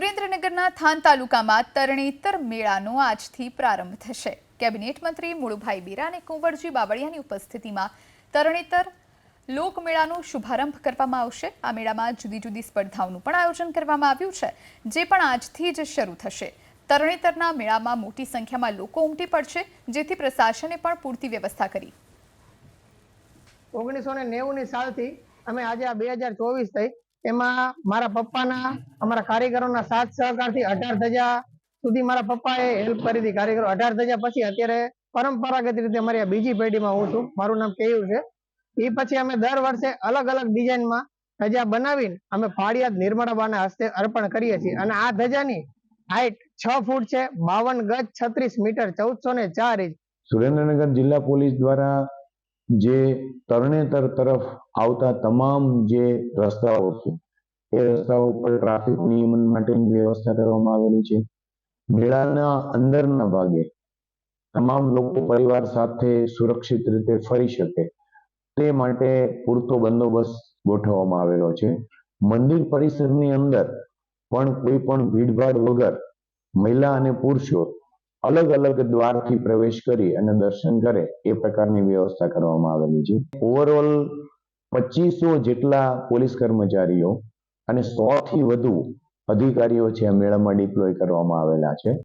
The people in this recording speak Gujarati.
સુરેન્દ્રનગરના થાન તાલુકામાં તરણેતર મેળાનો આજથી પ્રારંભ થશે। કેબિનેટ મંત્રી મુળુભાઈ બેરા અને કુંવરજી બાવળિયાની ઉપસ્થિતિમાં તરણેતર લોકમેળાનો શુભારંભ કરવામાં આવશે। આ મેળામાં જુદી જુદી સ્પર્ધાઓનું પણ આયોજન કરવામાં આવ્યું છે, જે પણ આજથી જ શરૂ થશે। તરણેતરના મેળામાં મોટી સંખ્યામાં લોકો ઉમટી પડશે, જેથી પ્રશાસને પણ પૂરતી વ્યવસ્થા કરી। 1990 સાલથી અમે આજે આ 2024 થઈ એમાં મારા પપ્પાના અમારા કારીગરોના સાથ સહકારથી 18 ધજા સુધી મારા પપ્પાએ હેલ્પ કરી હતી। કારીગરો 18 ધજા પછી અત્યારે પરંપરાગત રીતે અમારી આ બીજી પેઢીમાં હું છું। મારું નામ કેયુર છે। એ પછી અમે દર વર્ષે અલગ અલગ ડિઝાઇનમાં ધજા બનાવીને અમે ફાળિયાદ નિર્મળાબાના હસ્તે અર્પણ કરીએ છીએ। અને આ ધજાની હાઈટ 6 ફૂટ છે, 52 ગજ, 36 મીટર, 1404 ઇંચ। સુરેન્દ્રનગર જિલ્લા પોલીસ દ્વારા જે તરણેતર તરફ આવતા તમામ જે રસ્તાઓ છે એ રસ્તાઓ પર ટ્રાફિક નિયમન માટેની વ્યવસ્થા કરવામાં આવેલી છે। મેળાના અંદરના ભાગે તમામ લોકો પરિવાર સાથે સુરક્ષિત રીતે ફરી શકે તે માટે પૂરતો બંદોબસ્ત ગોઠવવામાં આવેલો છે। મંદિર પરિસરની અંદર પણ કોઈ પણ ભીડભાડ વગર મહિલા અને પુરુષો અલગ અલગ દ્વારથી પ્રવેશ કરી અને દર્શન કરે એ પ્રકારની વ્યવસ્થા કરવામાં આવેલી છે। ઓવરઓલ 2500 જેટલા પોલીસ કર્મચારીઓ અને 100 થી વધુ અધિકારીઓ છે આ મેળામાં ડિપ્લોય કરવામાં આવેલા છે।